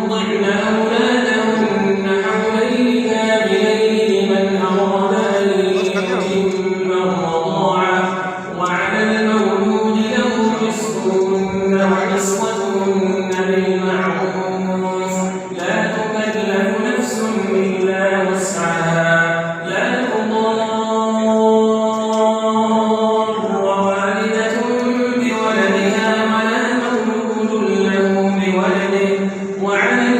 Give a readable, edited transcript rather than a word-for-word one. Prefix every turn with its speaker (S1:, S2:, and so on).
S1: يرضعن أولادهن حولين كاملين لمن أراد أن يتم الرضاعة وعلى المولود له رزقهن وكسوتهن بالمعروف لا تكلف نفس إلا وسعها لا تضار والدة بولدها ولا مولود له بولده وعلى